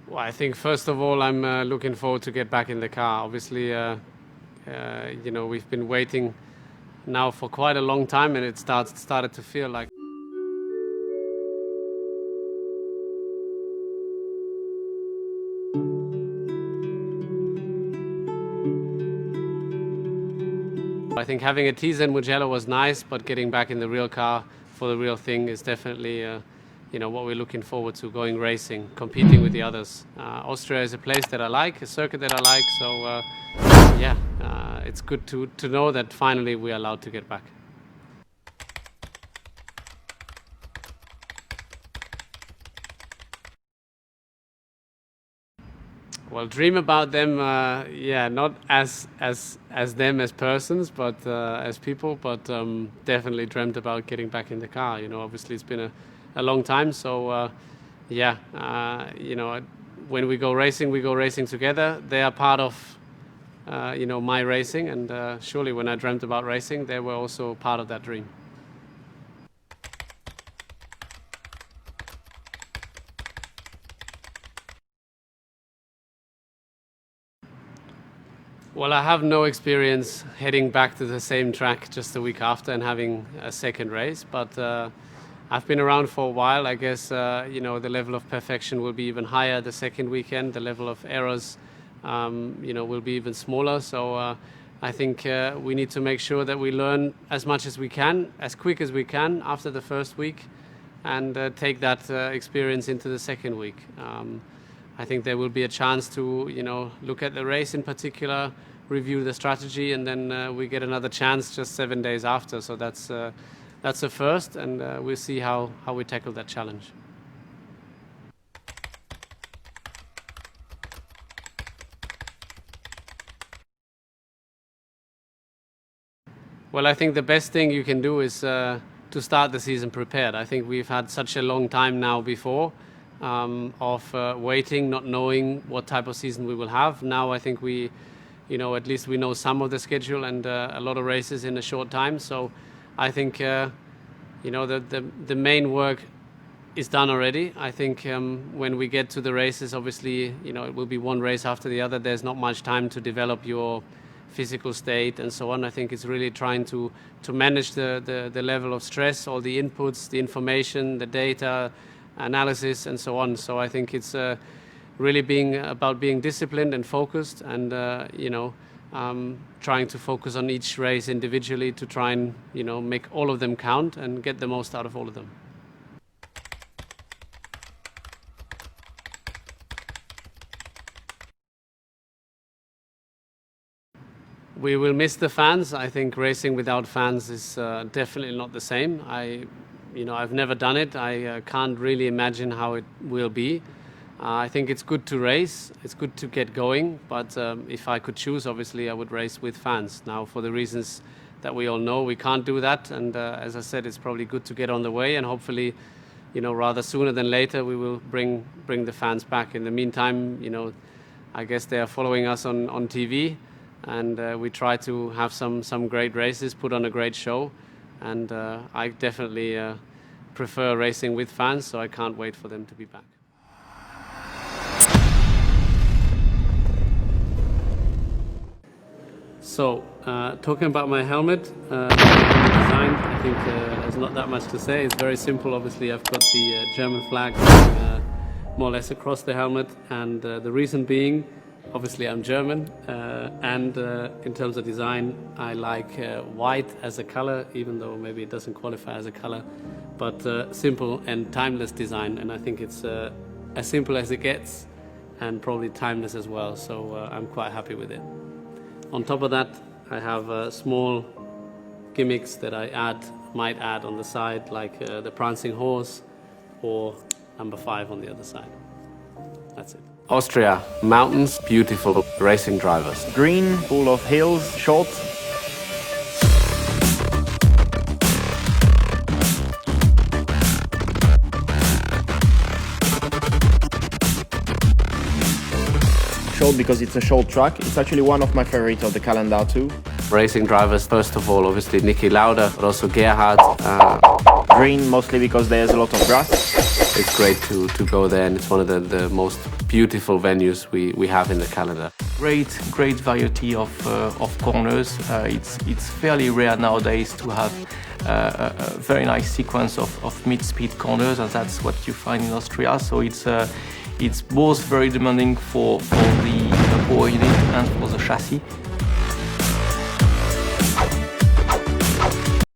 Well, I think first of all, I'm looking forward to get back in the car. Obviously, we've been waiting now for quite a long time, and it started to feel like. I think having a teaser in Mugello was nice, but getting back in the real car for the real thing is definitely, what we're looking forward to, going racing, competing with the others. Austria is a place that I like, a circuit that I like, so it's good to know that finally we're allowed to get back. Well, dream about them, not as them as persons, but as people. But definitely dreamt about getting back in the car. Obviously it's been a long time. So when we go racing together. They are part of my racing, and surely when I dreamt about racing, they were also part of that dream. Well, I have no experience heading back to the same track just a week after and having a second race, but I've been around for a while. I guess the level of perfection will be even higher the second weekend. The level of errors will be even smaller. So I think we need to make sure that we learn as much as we can, as quick as we can after the first week, and take that experience into the second week. I think there will be a chance to, look at the race in particular, review the strategy, and then we get another chance just 7 days after. So that's a first, and we'll see how we tackle that challenge. Well, I think the best thing you can do is to start the season prepared. I think we've had such a long time now before of waiting, not knowing what type of season we will have. Now I think we, at least we know some of the schedule and a lot of races in a short time. So I think, the main work is done already. I think when we get to the races, obviously, it will be one race after the other. There's not much time to develop your physical state and so on. I think it's really trying to manage the level of stress, all the inputs, the information, the data, analysis and so on. So I think it's really about being disciplined and focused, and trying to focus on each race individually to try and make all of them count and get the most out of all of them. We will miss the fans. I think racing without fans is definitely not the same. I've never done it. I can't really imagine how it will be. I think it's good to race. It's good to get going. But if I could choose, obviously, I would race with fans. Now, for the reasons that we all know, we can't do that. And as I said, it's probably good to get on the way. And hopefully, rather sooner than later, we will bring the fans back. In the meantime, I guess they are following us on TV. And we try to have some great races, put on a great show. And I definitely prefer racing with fans, so I can't wait for them to be back. So, talking about my helmet, design, I think there's not that much to say. It's very simple. Obviously, I've got the German flag more or less across the helmet, and the reason being, obviously I'm German, and in terms of design, I like white as a color, even though maybe it doesn't qualify as a color, but simple and timeless design, and I think it's as simple as it gets, and probably timeless as well, so I'm quite happy with it. On top of that, I have small gimmicks that I might add on the side, like the prancing horse or number 5 on the other side. That's it. Austria, mountains, beautiful racing drivers. Green, full of hills, short. Short because it's a short track. It's actually one of my favorites of the calendar too. Racing drivers, first of all, obviously Niki Lauda, but also Gerhard. Green mostly because there's a lot of grass. it's great to go there, and it's one of the most beautiful venues we have in the calendar. Great variety of corners. It's fairly rare nowadays to have a very nice sequence of mid-speed corners, and that's what you find in Austria. So it's both very demanding for the power unit and for the chassis.